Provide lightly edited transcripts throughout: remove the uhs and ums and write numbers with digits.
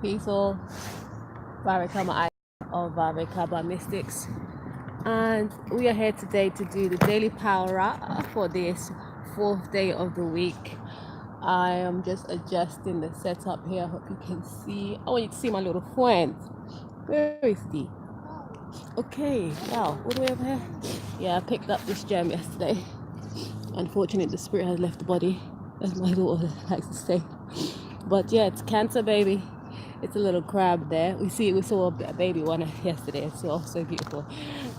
Peace all, Barakama of Barakaba Mystics. And we are here today to do the daily PowRa for this fourth day of the week. I am just adjusting the setup here. I hope you can see. I want you to see my little friend. Where is he? Okay, wow, all the way over here. Yeah, I picked up this gem yesterday. Unfortunately, the spirit has left the body, as my daughter likes to say. But yeah, it's Cancer, baby. It's a little crab there. We saw a baby one yesterday as well, so beautiful.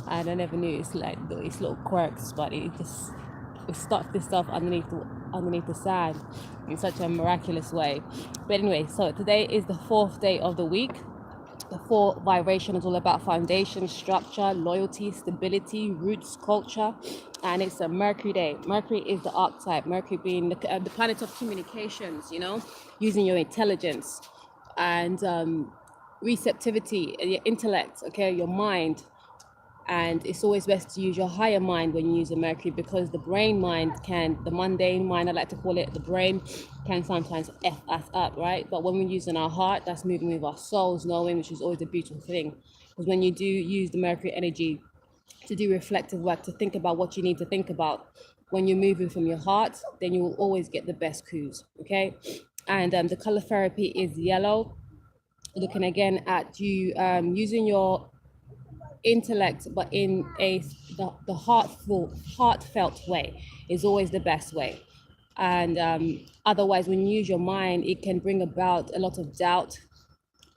And I never knew it's like these little quirks, but it starts this stuff underneath the sand in such a miraculous way. But anyway, so today is the fourth day of the week. The four vibration is all about foundation, structure, loyalty, stability, roots, culture, and it's a Mercury'Dây. Mercury is the archetype. Mercury being the planet of communications. Using your intelligence and receptivity, your intellect. Okay, your mind. And it's always best to use your higher mind when you use a Mercury, because the the mundane mind, I like to call it, the brain can sometimes F us up, right? But when we're using our heart, that's moving with our souls knowing, which is always a beautiful thing. Because when you do use the Mercury energy to do reflective work, to think about what you need to think about, when you're moving from your heart, then you will always get the best coups, okay? And the color therapy is yellow. Looking again at you using your intellect, but in the heartfelt way is always the best way. And otherwise, when you use your mind, it can bring about a lot of doubt,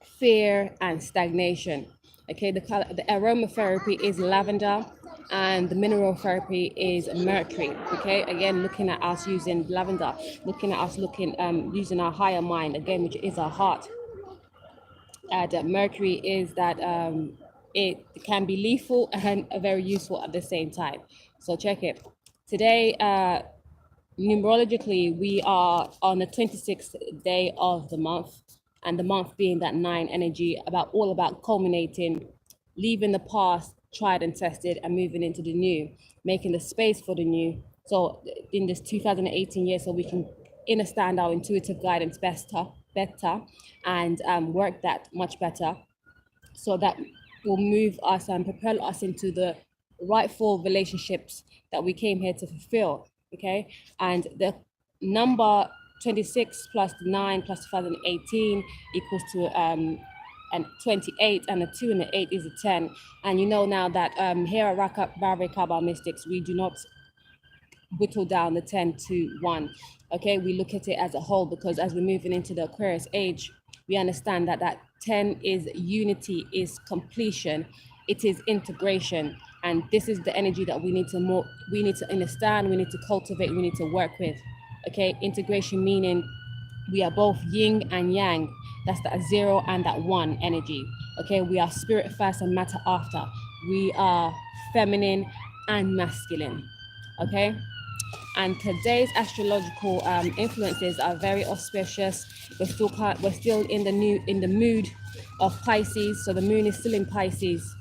fear, and stagnation. Okay, the aromatherapy is lavender, and the mineral therapy is mercury. Okay, again, looking at us using lavender, looking at us using our higher mind again, which is our heart. Mercury is that it can be lethal and very useful at the same time. So check it. Today, numerologically, we are on the 26th day of the month, and the month being that 9 energy, all about culminating, leaving the past tried and tested and moving into the new, making the space for the new. So in this 2018 year, so we can understand our intuitive guidance better and work that much better, so that will move us and propel us into the rightful relationships that we came here to fulfill. Okay, and the number 26 plus 9 plus 2018 equals to and 28, and a 2 and an 8 is a 10. And you know now that here at Barakaba Mystics, we do not whittle down the 10 to 1. Okay, we look at it as a whole, because as we're moving into the Aquarius age, we understand that that 10 is unity, is completion, it is integration. And this is the energy that we need to understand, we need to cultivate, we need to work with. Okay, integration meaning we are both yin and yang. That's that 0 and that 1 energy. Okay, we are spirit first and matter after. We are feminine and masculine. Okay, and today's astrological influences are very auspicious. We're still in the mood of Pisces, so the moon is still in Pisces.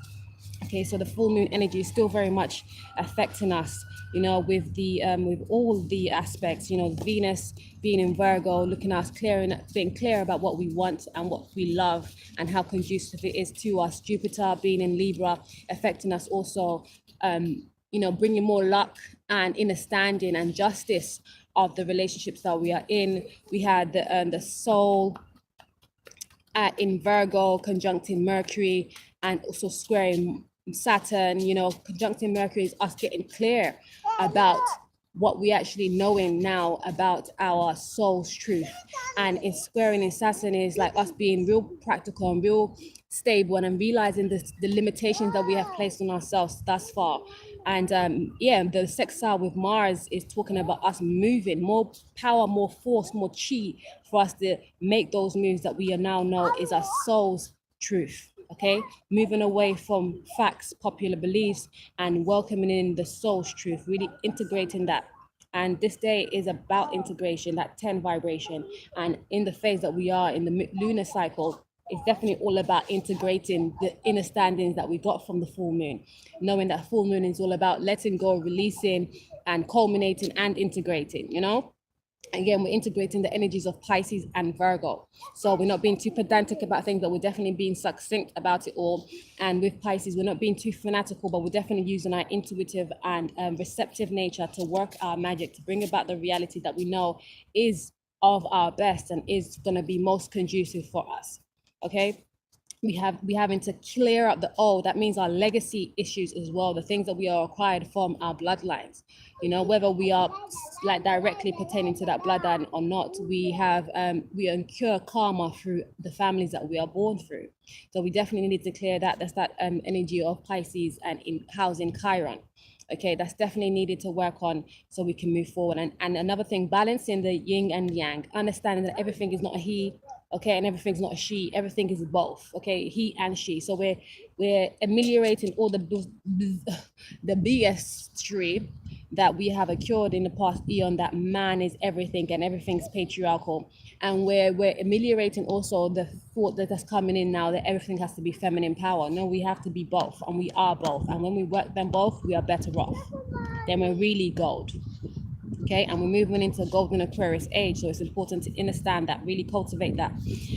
Okay, so the full moon energy is still very much affecting us, with all the aspects, Venus being in Virgo, looking at us being clear about what we want and what we love and how conducive it is to us. Jupiter being in Libra, affecting us also, bringing more luck and understanding and justice of the relationships that we are in. We had the soul in Virgo conjuncting Mercury, and also squaring Saturn. Conjuncting Mercury is us getting clear about what we actually knowing now about our soul's truth. And in squaring in Saturn is like us being real practical and real stable, and realizing the limitations that we have placed on ourselves thus far. And the sextile with Mars is talking about us moving more power, more force, more chi, for us to make those moves that we now know is our soul's truth. Okay, moving away from facts, popular beliefs, and welcoming in the soul's truth, really integrating that. And this day is about integration, that 10 vibration. And in the phase that we are in the lunar cycle, it's definitely all about integrating the understandings that we got from the full moon, knowing that full moon is all about letting go, releasing, and culminating and integrating, Again, we're integrating the energies of Pisces and Virgo. So we're not being too pedantic about things, but we're definitely being succinct about it all. And with Pisces, we're not being too fanatical, but we're definitely using our intuitive and receptive nature to work our magic, to bring about the reality that we know is of our best and is going to be most conducive for us. Okay. We having to clear up the old. That means our legacy issues as well, the things that we are acquired from our bloodlines, you know, whether we are like directly pertaining to that bloodline or not. We have we incur karma through the families that we are born through. So we definitely need to clear that. That's that energy of Pisces and in housing Chiron. Okay, that's definitely needed to work on so we can move forward. And another thing, balancing the yin and yang, understanding that everything is not a he, okay, and everything's not a she, everything is both, okay, he and she. So we're ameliorating all the BS tree that we have accrued in the past eon, that man is everything and everything's patriarchal, and we're ameliorating also the thought that's coming in now that everything has to be feminine power. No, we have to be both, and we are both, and when we work them both, we are better off. Then we're really gold. Okay, and we're moving into golden Aquarius age, so it's important to understand that, really cultivate that.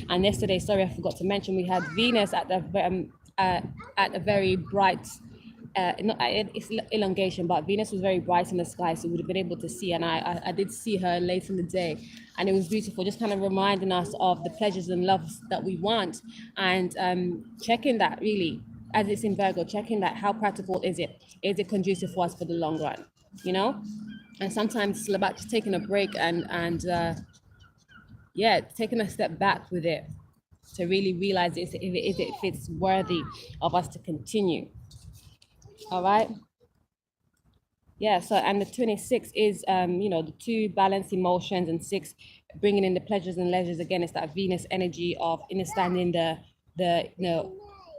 And yesterday, sorry, I forgot to mention, we had Venus at a very bright, not it's elongation, but Venus was very bright in the sky, so we would have been able to see. And I did see her late in the day, and it was beautiful, just kind of reminding us of the pleasures and loves that we want, and checking that really, as it's in Virgo, checking that how practical is it conducive for us for the long run, you know. And sometimes it's about just taking a break and yeah, taking a step back with it to really realize if it's worthy of us to continue. All right. Yeah. So, and the 26 is you know, the 2 balance emotions, and 6 bringing in the pleasures and leisures. Again, it's that Venus energy of understanding the you know,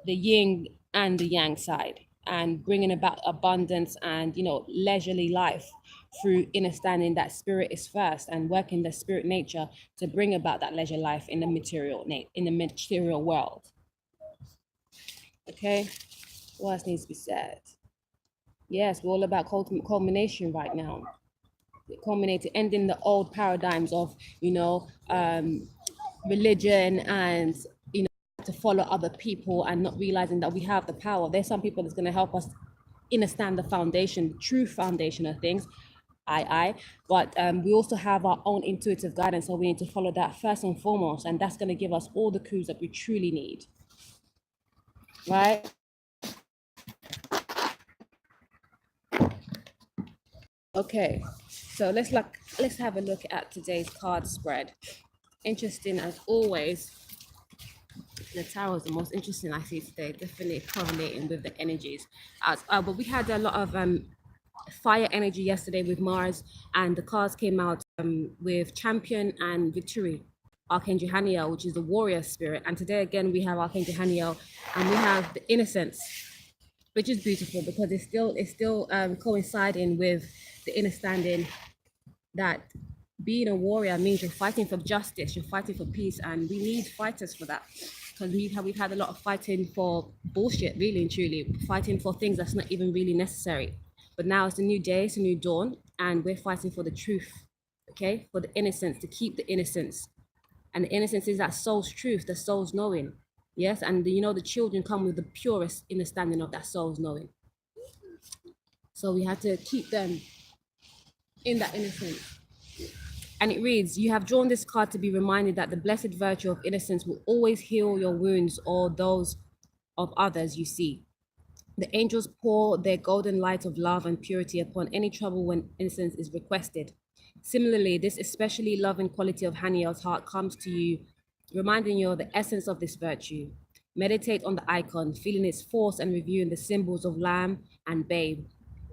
the yin and the yang side, and bringing about abundance and, you know, leisurely life through understanding that spirit is first and working the spirit nature to bring about that leisure life in the material world. Okay, what else needs to be said? Yes, we're all about culmination right now. Culminating, ending the old paradigms of, you know, religion and, you know, to follow other people and not realizing that we have the power. There's some people that's going to help us understand the foundation, true foundation of things. But we also have our own intuitive guidance, so we need to follow that first and foremost, and that's going to give us all the clues that we truly need, right? Okay, so let's have a look at today's card spread. Interesting as always. The tarot is the most interesting I see today, definitely correlating with the energies. But we had a lot of fire energy yesterday with Mars, and the cards came out with Champion and Victory, Archangel Haniel, which is the warrior spirit. And today again we have Archangel Haniel, and we have the Innocence, which is beautiful because it's still coinciding with the understanding that being a warrior means you're fighting for justice, you're fighting for peace, and we need fighters for that, because we've had a lot of fighting for bullshit, really and truly, fighting for things that's not even really necessary. But now it's a new day, it's a new dawn, and we're fighting for the truth, okay, for the innocence, to keep the innocence. And the innocence is that soul's truth, the soul's knowing. Yes, and you know, the children come with the purest understanding of that soul's knowing. So we have to keep them in that innocence. And it reads, you have drawn this card to be reminded that the blessed virtue of innocence will always heal your wounds or those of others you see. The angels pour their golden light of love and purity upon any trouble when innocence is requested. Similarly, this especially loving quality of Haniel's heart comes to you, reminding you of the essence of this virtue. Meditate on the icon, feeling its force and reviewing the symbols of lamb and babe,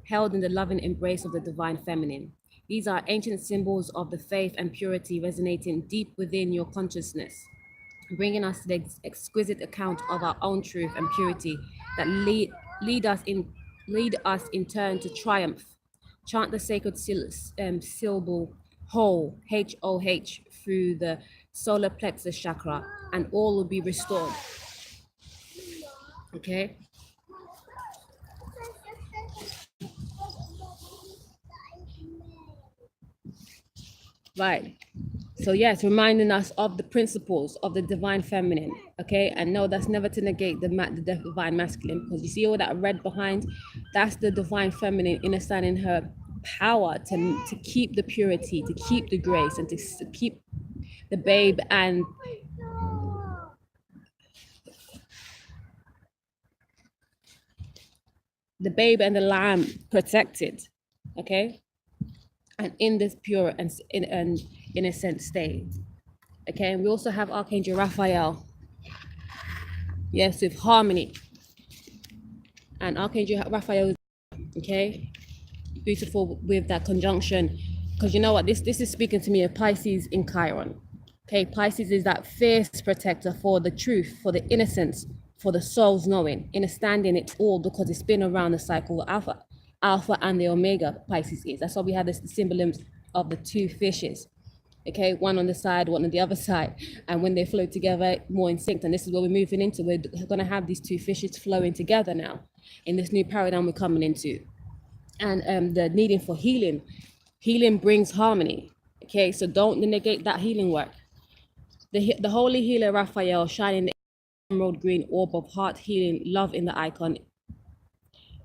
held in the loving embrace of the divine feminine. These are ancient symbols of the faith and purity resonating deep within your consciousness, bringing us to the exquisite account of our own truth and purity that lead us in turn to triumph. Chant the sacred syllable Ho, H-O-H, through the solar plexus chakra, and all will be restored. Okay. Right. So yes, reminding us of the principles of the divine feminine. Okay, and no, that's never to negate the divine masculine, because you see all that red behind, that's the divine feminine understanding her power to keep the purity, to keep the grace, and to keep the babe and the lamb protected. Okay, and in this pure and innocent state. Okay, and we also have Archangel Raphael. Yes, with harmony. And Archangel Raphael, okay, beautiful with that conjunction. Because you know what, this is speaking to me of Pisces in Chiron. Okay, Pisces is that fierce protector for the truth, for the innocence, for the soul's knowing, understanding it all, because it's been around the cycle of Alpha and the Omega. Pisces is. That's why we have this symbolism of the two fishes. Okay, one on the side, one on the other side, and when they flow together, more in sync. And this is what we're moving into. We're going to have these two fishes flowing together now in this new paradigm we're coming into. And the needing for healing. Healing brings harmony. Okay, so don't negate that healing work. The holy healer Raphael, shining the emerald green orb of heart healing love in the icon,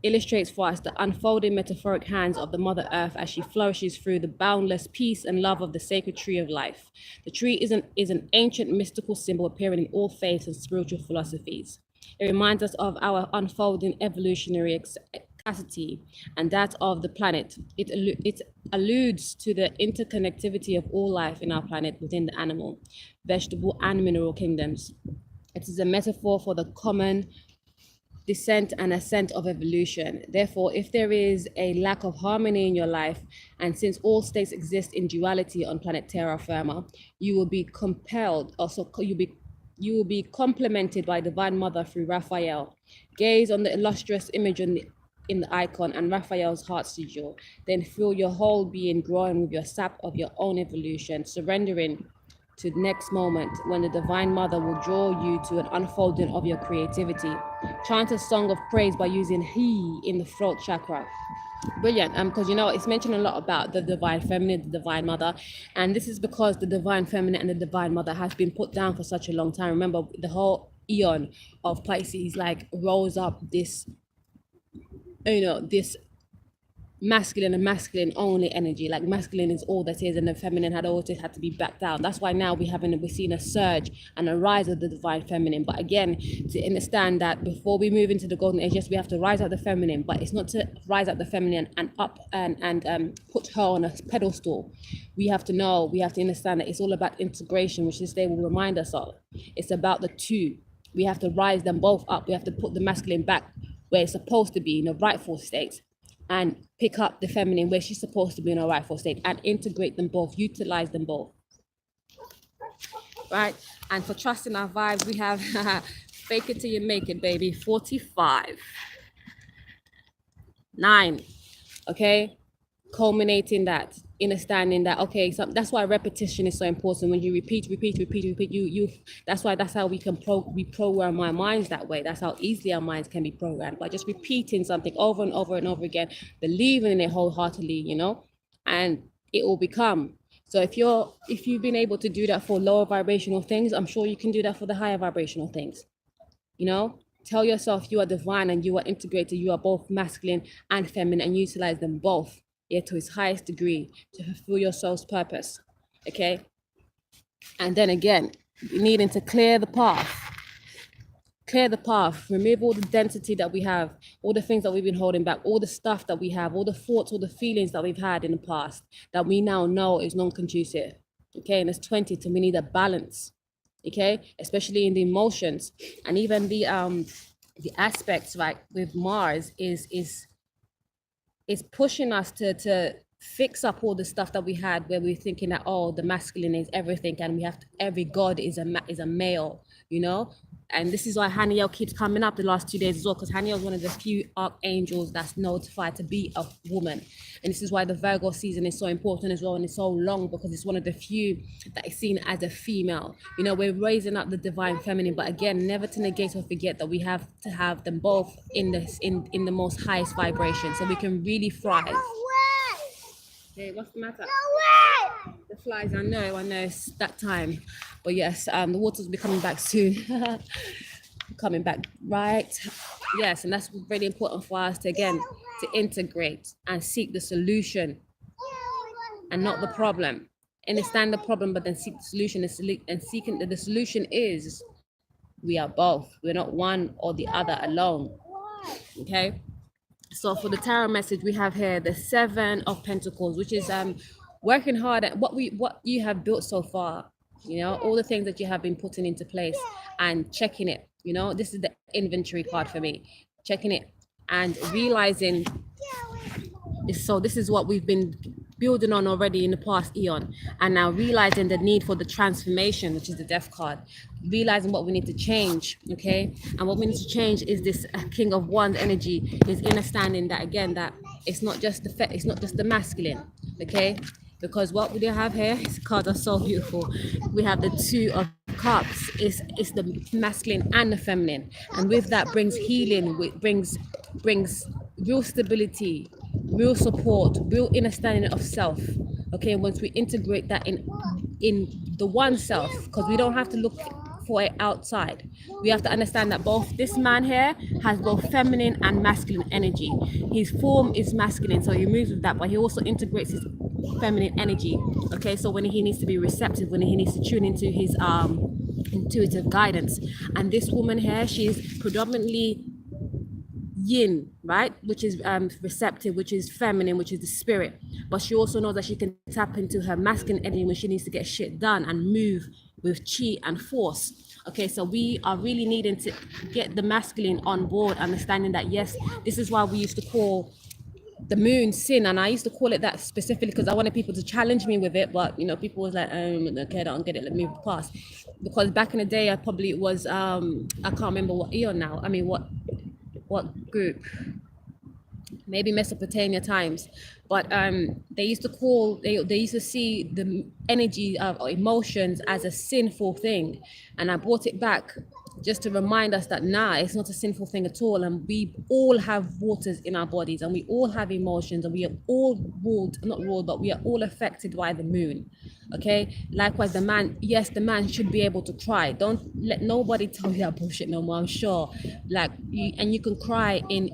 illustrates for us the unfolding metaphoric hands of the Mother Earth as she flourishes through the boundless peace and love of the sacred tree of life. The tree is an ancient mystical symbol appearing in all faiths and spiritual philosophies. It reminds us of our unfolding evolutionary capacity and that of the planet. It alludes to the interconnectivity of all life in our planet within the animal, vegetable, and mineral kingdoms. It is a metaphor for the common descent and ascent of evolution. Therefore, if there is a lack of harmony in your life, and since all states exist in duality on planet Terra Firma, you will be compelled, also you will be complemented by Divine Mother through Raphael. Gaze on the illustrious image in the icon and Raphael's heart sigil. Then feel your whole being growing with your sap of your own evolution, surrendering to the next moment when the Divine Mother will draw you to an unfolding of your creativity. Chant a song of praise by using he in the throat chakra. Brilliant. Because you know it's mentioned a lot about the divine feminine, the divine mother, and this is because the divine feminine and the divine mother has been put down for such a long time. Remember, the whole eon of Pisces like rose up this, this masculine and masculine only energy. Like masculine is all that is, and the feminine had always had to be backed down. That's why now we're seeing a surge and a rise of the divine feminine. But again, to understand that before we move into the golden age, yes, we have to rise up the feminine, but it's not to rise up the feminine and up and put her on a pedestal. We have to know, we have to understand that it's all about integration, which this day will remind us of. It's about the two. We have to rise them both up. We have to put the masculine back where it's supposed to be in a rightful state, and pick up the feminine where she's supposed to be in a rightful state, and integrate them both, utilize them both. Right? And for trusting our vibes, we have fake it till you make it, baby. 45. 9. Okay? Culminating that, understanding that, okay, so that's why repetition is so important. When you repeat, you that's how we can reprogram our minds that way. That's how easily our minds can be programmed, by just repeating something over and over and over again, believing in it wholeheartedly, and it will become. So if you've been able to do that for lower vibrational things, I'm sure you can do that for the higher vibrational things. Tell yourself you are divine and you are integrated, you are both masculine and feminine, and utilize them both, to its highest degree, to fulfill your soul's purpose. Okay? And then again, needing to clear the path, remove all the density that we have, all the things that we've been holding back, all the stuff that we have, all the thoughts, all the feelings that we've had in the past that we now know is non-conducive. Okay? And it's 20, so we need a balance. Okay? Especially in the emotions, and even the aspects, like with Mars is pushing us to fix up all the stuff that we had, where we're thinking that, oh, the masculine is everything, and every god is a male, and this is why Haniel keeps coming up the last 2 days as well, because Haniel is one of the few archangels that's notified to be a woman. And this is why the Virgo season is so important as well, and it's so long, because it's one of the few that is seen as a female. We're raising up the divine feminine, but again, never to negate or forget that we have to have them both in the most highest vibration, so we can really thrive. Okay, what's the matter? The The flies, I know it's that time. But yes, the waters will be coming back soon. Coming back, right? Yes, and that's really important for us to, again, to integrate and seek the solution and not the problem. Understand the problem, but then seek the solution. And seeking the solution is we are both. We're not one or the other alone. Okay. So for the tarot message, we have here the Seven of Pentacles, which is working hard at what you have built so far. You know, all the things that you have been putting into place and checking it. You know, this is the inventory card for me. Checking it and realizing. So this is what we've been building on already in the past eon, and now realizing the need for the transformation, which is the Death card, realizing what we need to change. Okay, and what we need to change is this King of Wands energy, is understanding that, again, that it's not just the masculine. Okay, because what we do have here, these cards are so beautiful. We have the Two of Cups. It's the masculine and the feminine, and with that brings healing, brings real stability, real support, real understanding of self. Okay, once we integrate that in the one self, because we don't have to look for it outside. We have to understand that both this man here has both feminine and masculine energy. His form is masculine, so he moves with that, but he also integrates his feminine energy. Okay, so when he needs to be receptive, when he needs to tune into his intuitive guidance. And this woman here, she is predominantly yin, right, which is receptive, which is feminine, which is the spirit, but she also knows that she can tap into her masculine energy when she needs to get shit done and move with chi and force. Okay, so we are really needing to get the masculine on board, understanding that, yes, this is why we used to call the moon sin, and I used to call it that specifically because I wanted people to challenge me with it, but you know, people was like, okay, I don't get it, let me move past. Because back in the day, I probably was I can't remember what eon now, I mean what group, maybe Mesopotamia times, but they used to see the energy of emotions as a sinful thing, and I brought it back just to remind us that it's not a sinful thing at all, and we all have waters in our bodies, and we all have emotions, and we are all but we are all affected by the moon. Okay, likewise the man, yes, the man should be able to cry. Don't let nobody tell you that bullshit no more. I'm sure, like, you can cry in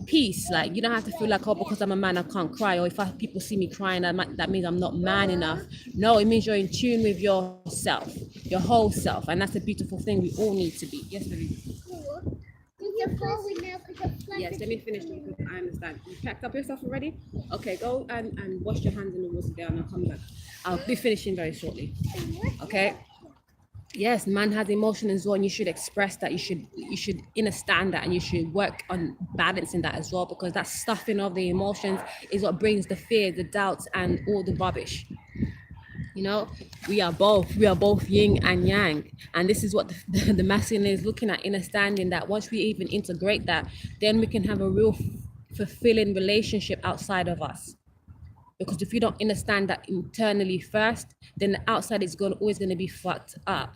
peace. Like, you don't have to feel like, oh, because I'm a man I can't cry, or if people see me crying, that means I'm not man enough. No, it means you're in tune with yourself, your whole self, and that's a beautiful thing we all need to be. Yes, baby. Yes, let me finish because I understand. You packed up your stuff already? Okay, go and wash your hands in the water there, and I'll come back. I'll be finishing very shortly. Okay. Yes, man has emotion as well, and you should express that. You should understand that, and you should work on balancing that as well, because that stuffing of the emotions is what brings the fear, the doubts, and all the rubbish. You know, we are both yin and yang, and this is what the masculine is looking at, understanding that once we even integrate that, then we can have a real fulfilling relationship outside of us. Because if you don't understand that internally first, then the outside is always going to be fucked up.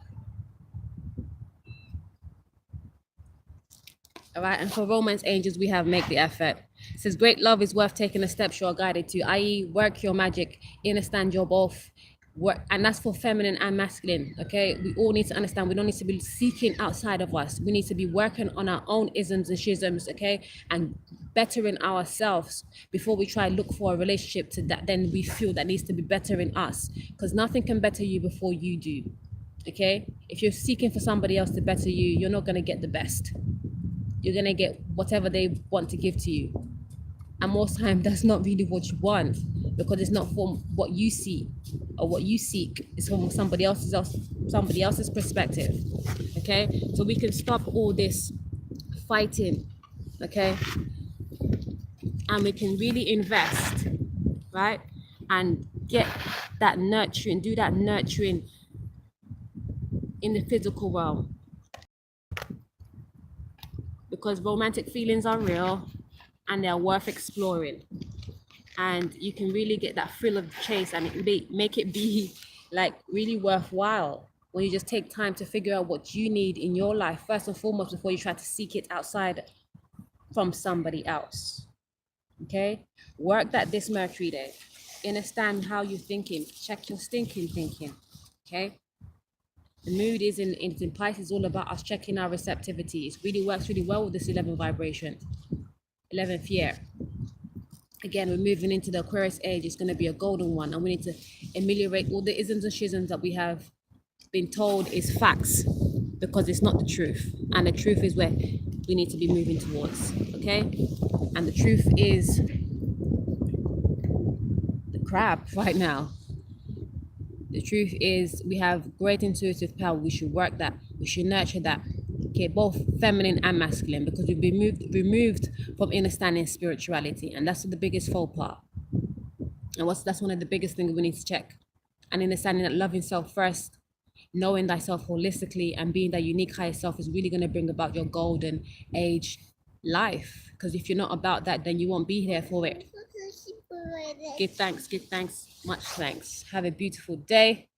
All right, and for romance angels, we have make the effort. It says great love is worth taking the steps you are guided to, i.e. work your magic, understand you're both. Work, and that's for feminine and masculine. Okay, we all need to understand we don't need to be seeking outside of us. We need to be working on our own isms and schisms, okay, and bettering ourselves before we try look for a relationship to that then we feel that needs to be bettering us, because nothing can better you before you do. Okay, if you're seeking for somebody else to better you, you're not going to get the best. You're going to get whatever they want to give to you, and most time that's not really what you want, because it's not from what you see or what you seek. It's from somebody else's perspective. Okay, so we can stop all this fighting, okay, and we can really invest, right, and get that nurturing, do that nurturing in the physical realm, because romantic feelings are real and they're worth exploring, and you can really get that thrill of the chase, and make it be like really worthwhile when you just take time to figure out what you need in your life first and foremost before you try to seek it outside from somebody else. Okay, work that this Mercury day. Understand how you're thinking. Check your stinking thinking. Okay. The mood is in Pisces, all about us checking our receptivity. It really works really well with this 11 vibration, 11th year. Again, we're moving into the Aquarius age. It's going to be a golden one, and we need to ameliorate all the isms and schisms that we have been told is facts, because it's not the truth, and the truth is where we need to be moving towards. Okay, and the truth is the crab right now. The truth is we have great intuitive power. We should work that. We should nurture that. Okay, both feminine and masculine, because we've been removed from understanding spirituality, and that's the biggest faux pas. And that's one of the biggest things we need to check. And understanding that loving self first, knowing thyself holistically, and being that unique higher self is really going to bring about your golden age life. Because if you're not about that, then you won't be here for it. Give thanks, much thanks. Have a beautiful day.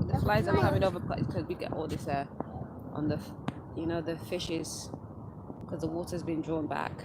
The flies are coming over because we get all this on the, the fishes, because the water's been drawn back.